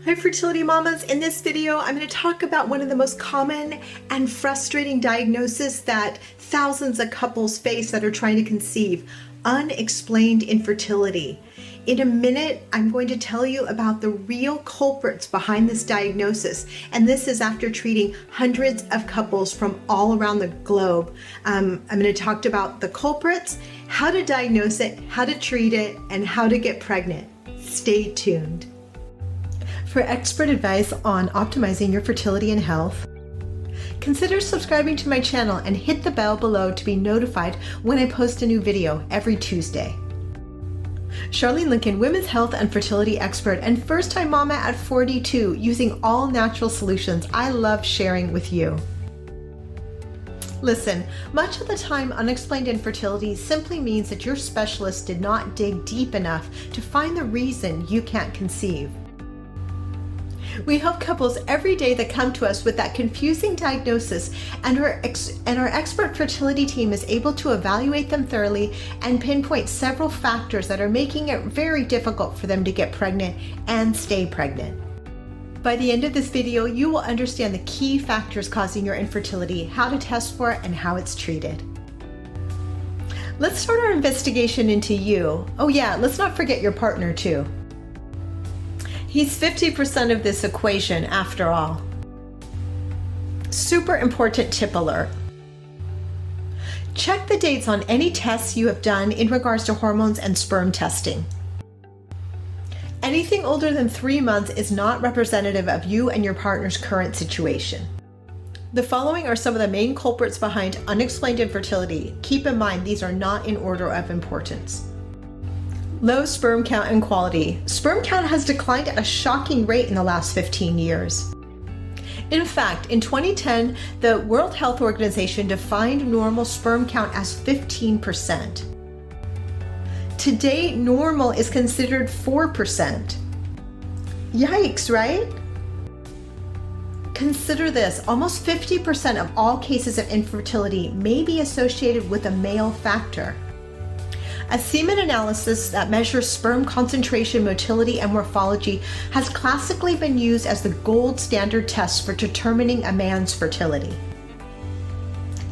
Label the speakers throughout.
Speaker 1: Hi fertility mamas, in this video I'm going to talk about one of the most common and frustrating diagnoses that thousands of couples face that are trying to conceive: unexplained infertility. In a minute, I'm going to tell you about the real culprits behind this diagnosis, and this is after treating hundreds of couples from all around the globe. I'm going to talk about the culprits, how to diagnose it, how to treat it, and how to get pregnant. Stay tuned. For expert advice on optimizing your fertility and health, consider subscribing to my channel and hit the bell below to be notified when I post a new video every Tuesday. Charlene Lincoln, women's health and fertility expert and first-time mama at 42, using all natural solutions I love sharing with you. Listen, much of the time, unexplained infertility simply means that your specialist did not dig deep enough to find the reason you can't conceive. We help couples every day that come to us with that confusing diagnosis, and our expert fertility team is able to evaluate them thoroughly and pinpoint several factors that are making it very difficult for them to get pregnant and stay pregnant. By the end of this video, you will understand the key factors causing your infertility, how to test for it, and how it's treated. Let's start our investigation into you. Oh yeah, let's not forget your partner too. He's 50% of this equation after all. Super important tip alert. Check the dates on any tests you have done in regards to hormones and sperm testing. Anything older than 3 months is not representative of you and your partner's current situation. The following are some of the main culprits behind unexplained infertility. Keep in mind, these are not in order of importance. Low sperm count and quality. Sperm count has declined at a shocking rate in the last 15 years. In fact, in 2010, the World Health Organization defined normal sperm count as 15%. Today, normal is considered 4%. Yikes, right? Consider this: almost 50% of all cases of infertility may be associated with a male factor. A semen analysis that measures sperm concentration, motility, and morphology has classically been used as the gold standard test for determining a man's fertility.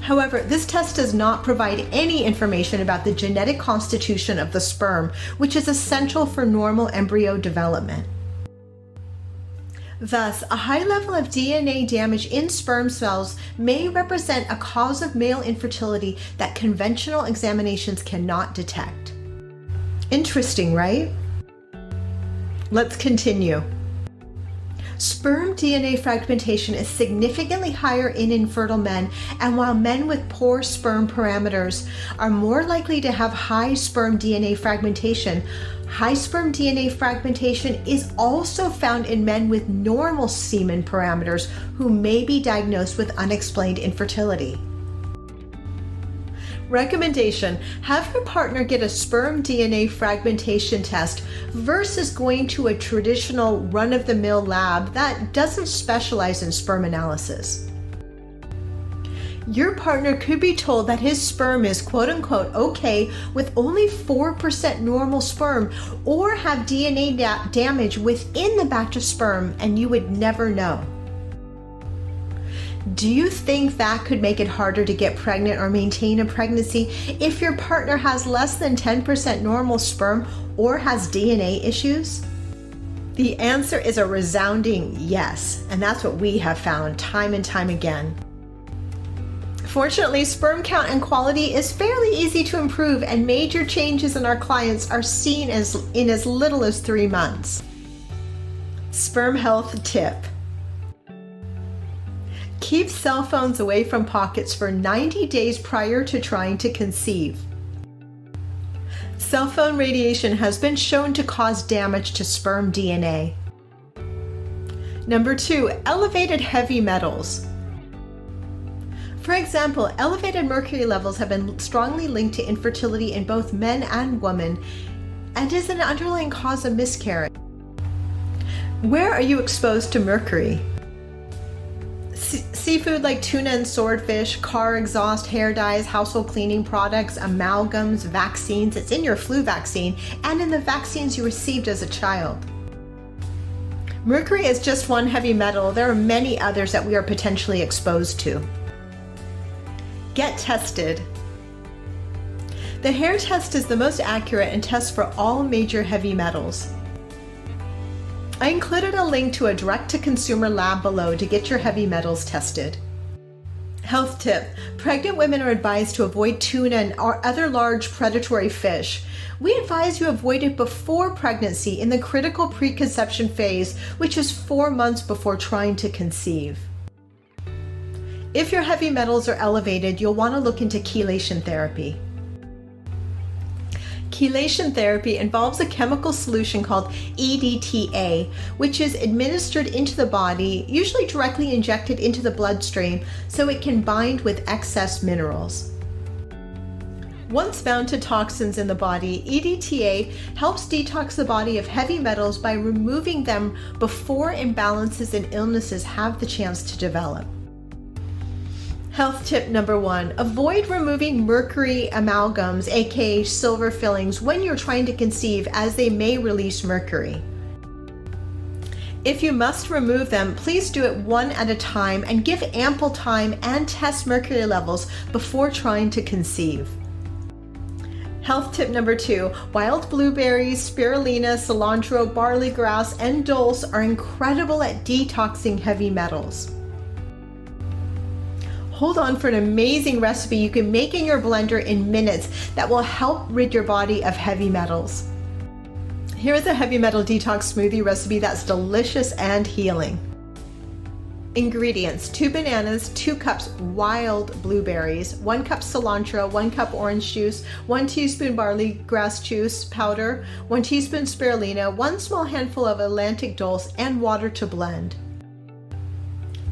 Speaker 1: However, this test does not provide any information about the genetic constitution of the sperm, which is essential for normal embryo development. Thus, a high level of DNA damage in sperm cells may represent a cause of male infertility that conventional examinations cannot detect. Interesting, right? Let's continue. Sperm DNA fragmentation is significantly higher in infertile men, and while men with poor sperm parameters are more likely to have high sperm DNA fragmentation, high sperm DNA fragmentation is also found in men with normal semen parameters who may be diagnosed with unexplained infertility. Recommendation: have your partner get a sperm DNA fragmentation test versus going to a traditional run-of-the-mill lab that doesn't specialize in sperm analysis. Your partner could be told that his sperm is quote-unquote okay with only 4% normal sperm, or have DNA damage within the batch of sperm, and you would never know. Do you think that could make it harder to get pregnant or maintain a pregnancy if your partner has less than 10% normal sperm or has DNA issues? The answer is a resounding yes, and that's what we have found time and time again. Fortunately, sperm count and quality is fairly easy to improve, and major changes in our clients are seen in as little as 3 months. Sperm health tip: keep cell phones away from pockets for 90 days prior to trying to conceive. Cell phone radiation has been shown to cause damage to sperm DNA. Number 2, elevated heavy metals. For example, elevated mercury levels have been strongly linked to infertility in both men and women, and is an underlying cause of miscarriage. Where are you exposed to mercury? Seafood like tuna and swordfish, car exhaust, hair dyes, household cleaning products, amalgams, vaccines. It's in your flu vaccine and in the vaccines you received as a child. Mercury is just one heavy metal. There are many others that we are potentially exposed to. Get tested. The hair test is the most accurate and tests for all major heavy metals. I included a link to a direct-to-consumer lab below to get your heavy metals tested. Health tip: pregnant women are advised to avoid tuna and other large predatory fish. We advise you avoid it before pregnancy in the critical preconception phase, which is 4 months before trying to conceive. If your heavy metals are elevated, you'll want to look into chelation therapy. Chelation therapy involves a chemical solution called EDTA, which is administered into the body, usually directly injected into the bloodstream, so it can bind with excess minerals. Once bound to toxins in the body, EDTA helps detox the body of heavy metals by removing them before imbalances and illnesses have the chance to develop. Health tip number 1, avoid removing mercury amalgams, aka silver fillings, when you're trying to conceive, as they may release mercury. If you must remove them, please do it one at a time and give ample time and test mercury levels before trying to conceive. Health tip number 2, wild blueberries, spirulina, cilantro, barley grass, and dulse are incredible at detoxing heavy metals. Hold on for an amazing recipe you can make in your blender in minutes that will help rid your body of heavy metals. Here is a heavy metal detox smoothie recipe that's delicious and healing. Ingredients: 2 bananas, 2 cups wild blueberries, 1 cup cilantro, 1 cup orange juice, 1 teaspoon barley grass juice powder, 1 teaspoon spirulina, 1 small handful of Atlantic dulse, and water to blend.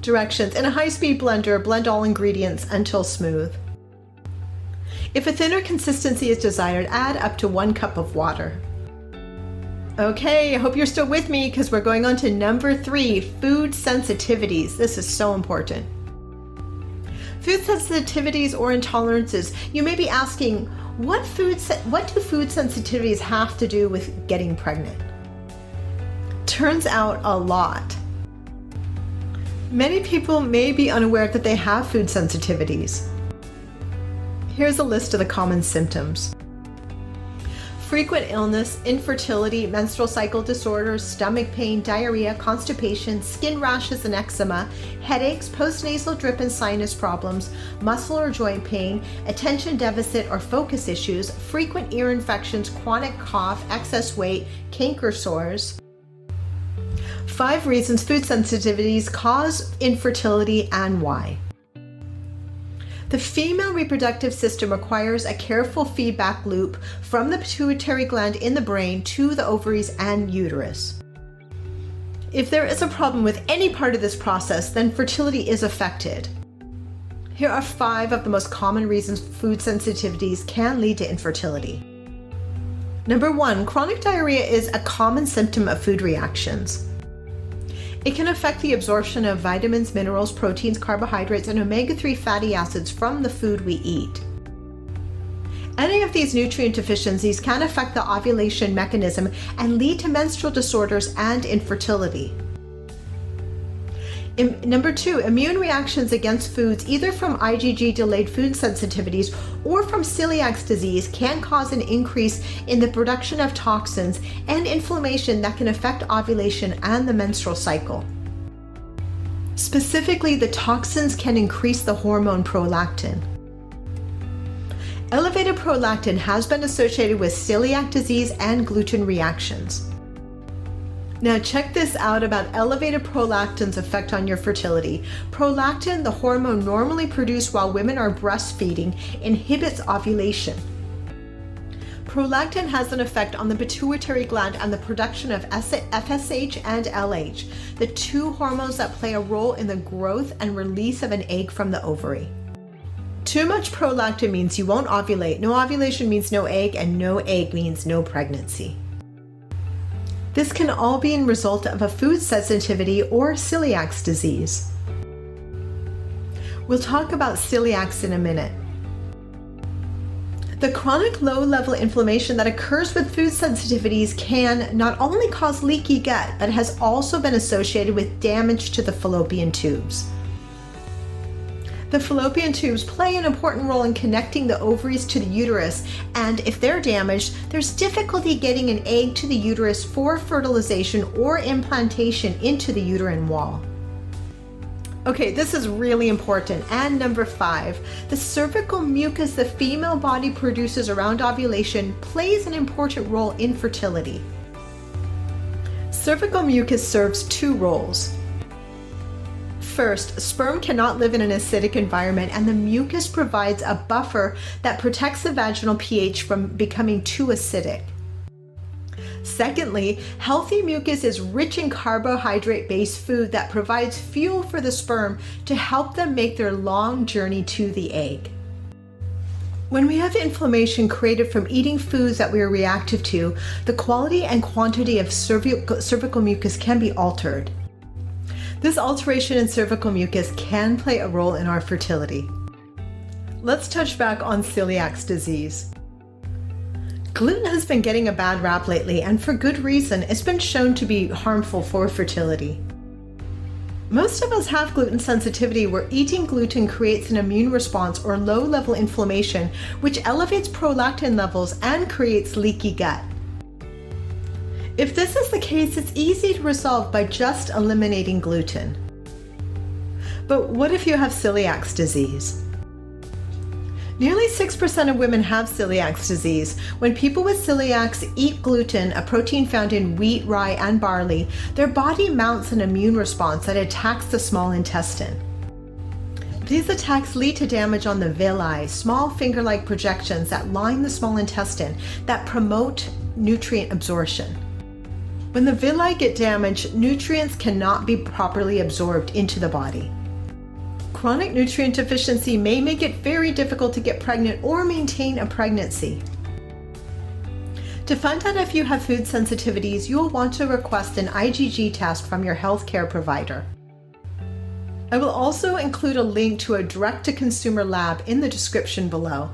Speaker 1: Directions: in a high-speed blender, blend all ingredients until smooth. If a thinner consistency is desired, add up to 1 cup of water. Okay, I hope you're still with me because we're going on to number 3, food sensitivities. This is so important. Food sensitivities or intolerances. You may be asking, what do food sensitivities have to do with getting pregnant? Turns out a lot. Many people may be unaware that they have food sensitivities. Here's a list of the common symptoms. Frequent illness, infertility, menstrual cycle disorders, stomach pain, diarrhea, constipation, skin rashes and eczema, headaches, postnasal drip and sinus problems, muscle or joint pain, attention deficit or focus issues, frequent ear infections, chronic cough, excess weight, canker sores. 5 reasons food sensitivities cause infertility and why. The female reproductive system requires a careful feedback loop from the pituitary gland in the brain to the ovaries and uterus. If there is a problem with any part of this process, then fertility is affected. Here are 5 of the most common reasons food sensitivities can lead to infertility. Number 1, chronic diarrhea is a common symptom of food reactions. It can affect the absorption of vitamins, minerals, proteins, carbohydrates, and omega-3 fatty acids from the food we eat. Any of these nutrient deficiencies can affect the ovulation mechanism and lead to menstrual disorders and infertility. Number 2, immune reactions against foods, either from IgG delayed food sensitivities or from celiac disease, can cause an increase in the production of toxins and inflammation that can affect ovulation and the menstrual cycle. Specifically, the toxins can increase the hormone prolactin. Elevated prolactin has been associated with celiac disease and gluten reactions. Now check this out about elevated prolactin's effect on your fertility. Prolactin, the hormone normally produced while women are breastfeeding, inhibits ovulation. Prolactin has an effect on the pituitary gland and the production of FSH and LH, the 2 hormones that play a role in the growth and release of an egg from the ovary. Too much prolactin means you won't ovulate. No ovulation means no egg, and no egg means no pregnancy. This can all be a result of a food sensitivity or celiac disease. We'll talk about celiac in a minute. The chronic low-level inflammation that occurs with food sensitivities can not only cause leaky gut, but has also been associated with damage to the fallopian tubes. The fallopian tubes play an important role in connecting the ovaries to the uterus, and if they're damaged, there's difficulty getting an egg to the uterus for fertilization or implantation into the uterine wall. Okay, this is really important. And number 5, the cervical mucus the female body produces around ovulation plays an important role in fertility. Cervical mucus serves 2 roles. First, sperm cannot live in an acidic environment, and the mucus provides a buffer that protects the vaginal pH from becoming too acidic. Secondly, healthy mucus is rich in carbohydrate-based food that provides fuel for the sperm to help them make their long journey to the egg. When we have inflammation created from eating foods that we are reactive to, the quality and quantity of cervical mucus can be altered. This alteration in cervical mucus can play a role in our fertility. Let's touch back on celiac disease. Gluten has been getting a bad rap lately, and for good reason. It's been shown to be harmful for fertility. Most of us have gluten sensitivity, where eating gluten creates an immune response or low-level inflammation, which elevates prolactin levels and creates leaky gut. If this is the case, it's easy to resolve by just eliminating gluten. But what if you have celiac disease? Nearly 6% of women have celiac disease. When people with celiac eat gluten, a protein found in wheat, rye, and barley, their body mounts an immune response that attacks the small intestine. These attacks lead to damage on the villi, small finger-like projections that line the small intestine that promote nutrient absorption. When the villi get damaged, nutrients cannot be properly absorbed into the body. Chronic nutrient deficiency may make it very difficult to get pregnant or maintain a pregnancy. To find out if you have food sensitivities, you will want to request an IgG test from your healthcare provider. I will also include a link to a direct-to-consumer lab in the description below.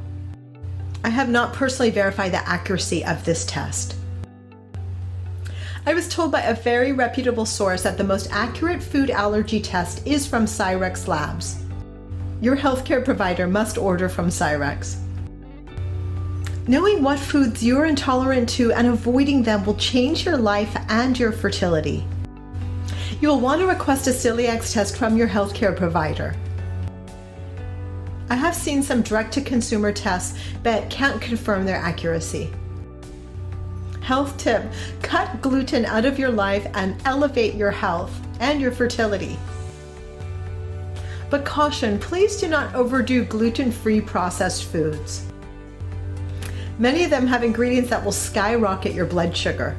Speaker 1: I have not personally verified the accuracy of this test. I was told by a very reputable source that the most accurate food allergy test is from Cyrex Labs. Your healthcare provider must order from Cyrex. Knowing what foods you're intolerant to and avoiding them will change your life and your fertility. You'll want to request a celiac test from your healthcare provider. I have seen some direct-to-consumer tests but can't confirm their accuracy. Health tip: cut gluten out of your life and elevate your health and your fertility. But caution, please do not overdo gluten-free processed foods. Many of them have ingredients that will skyrocket your blood sugar.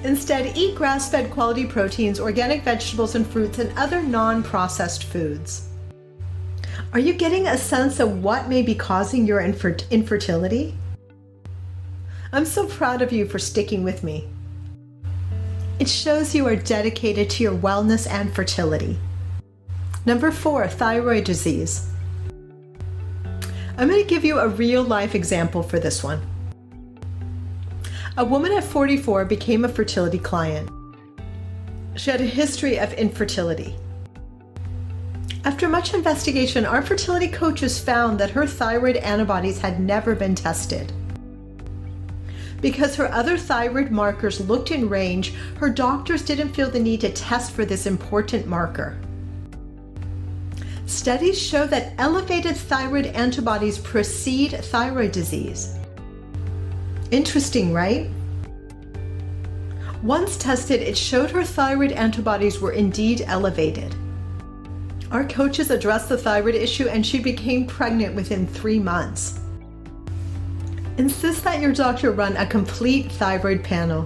Speaker 1: Instead, eat grass-fed quality proteins, organic vegetables and fruits, and other non-processed foods. Are you getting a sense of what may be causing your infertility? I'm so proud of you for sticking with me. It shows you are dedicated to your wellness and fertility. Number 4, thyroid disease. I'm going to give you a real-life example for this one. A woman at 44 became a fertility client. She had a history of infertility. After much investigation, our fertility coaches found that her thyroid antibodies had never been tested. Because her other thyroid markers looked in range, her doctors didn't feel the need to test for this important marker. Studies show that elevated thyroid antibodies precede thyroid disease. Interesting, right? Once tested, it showed her thyroid antibodies were indeed elevated. Our coaches addressed the thyroid issue and she became pregnant within 3 months. Insist that your doctor run a complete thyroid panel.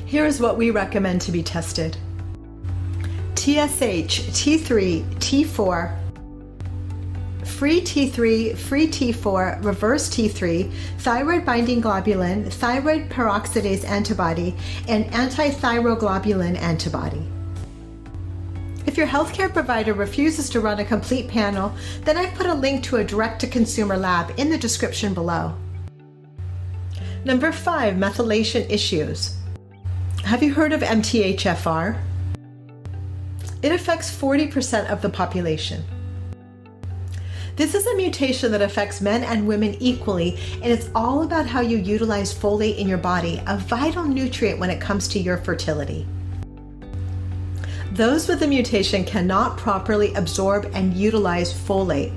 Speaker 1: Here is what we recommend to be tested. TSH, T3, T4, free T3, free T4, reverse T3, thyroid binding globulin, thyroid peroxidase antibody, and antithyroglobulin antibody. If your healthcare provider refuses to run a complete panel, then I've put a link to a direct-to-consumer lab in the description below. Number 5, methylation issues. Have you heard of MTHFR? It affects 40% of the population. This is a mutation that affects men and women equally, and it's all about how you utilize folate in your body, a vital nutrient when it comes to your fertility. Those with the mutation cannot properly absorb and utilize folate.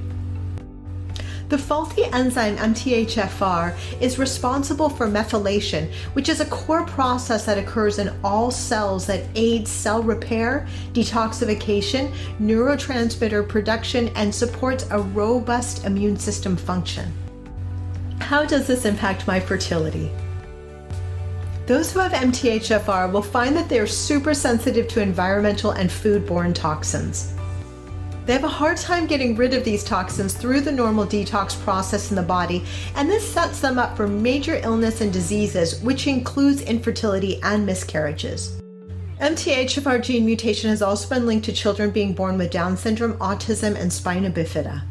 Speaker 1: The faulty enzyme MTHFR is responsible for methylation, which is a core process that occurs in all cells that aids cell repair, detoxification, neurotransmitter production, and supports a robust immune system function. How does this impact my fertility? Those who have MTHFR will find that they are super sensitive to environmental and foodborne toxins. They have a hard time getting rid of these toxins through the normal detox process in the body, and this sets them up for major illness and diseases, which includes infertility and miscarriages. MTHFR gene mutation has also been linked to children being born with Down syndrome, autism, and spina bifida.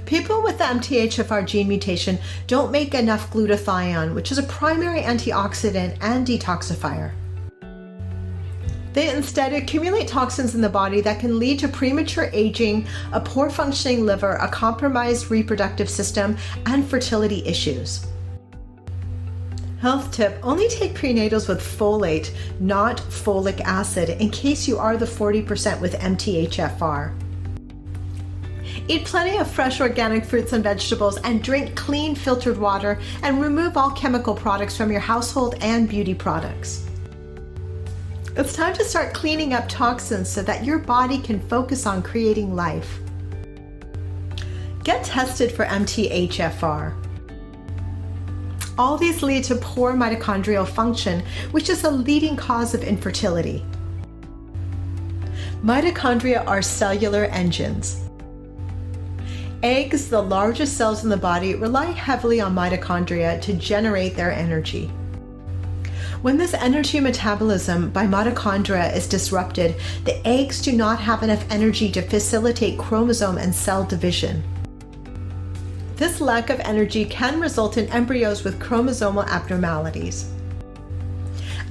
Speaker 1: People with the MTHFR gene mutation don't make enough glutathione, which is a primary antioxidant and detoxifier. They instead accumulate toxins in the body that can lead to premature aging, a poor functioning liver, a compromised reproductive system, and fertility issues. Health tip: only take prenatals with folate, not folic acid, in case you are the 40% with MTHFR. Eat plenty of fresh organic fruits and vegetables, and drink clean filtered water, and remove all chemical products from your household and beauty products. It's time to start cleaning up toxins so that your body can focus on creating life. Get tested for MTHFR. All these lead to poor mitochondrial function, which is a leading cause of infertility. Mitochondria are cellular engines. Eggs, the largest cells in the body, rely heavily on mitochondria to generate their energy. When this energy metabolism by mitochondria is disrupted, the eggs do not have enough energy to facilitate chromosome and cell division. This lack of energy can result in embryos with chromosomal abnormalities.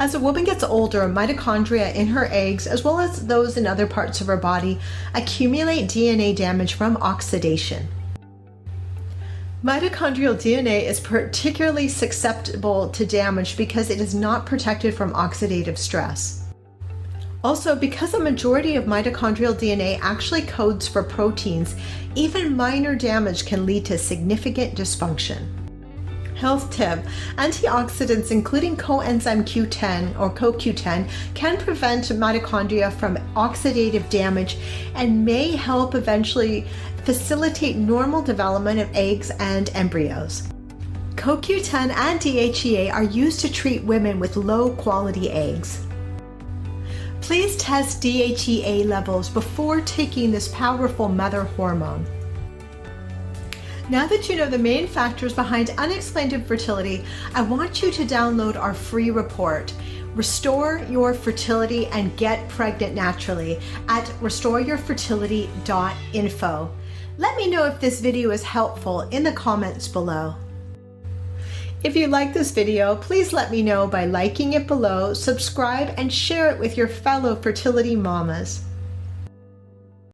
Speaker 1: As a woman gets older, mitochondria in her eggs, as well as those in other parts of her body, accumulate DNA damage from oxidation. Mitochondrial DNA is particularly susceptible to damage because it is not protected from oxidative stress. Also, because a majority of mitochondrial DNA actually codes for proteins, even minor damage can lead to significant dysfunction. Health tip: antioxidants including coenzyme Q10 or CoQ10 can prevent mitochondria from oxidative damage and may help eventually facilitate normal development of eggs and embryos. CoQ10 and DHEA are used to treat women with low quality eggs. Please test DHEA levels before taking this powerful mother hormone. Now that you know the main factors behind unexplained infertility, I want you to download our free report, Restore Your Fertility and Get Pregnant Naturally, at restoreyourfertility.info. Let me know if this video is helpful in the comments below. If you like this video, please let me know by liking it below, subscribe, and share it with your fellow fertility mamas.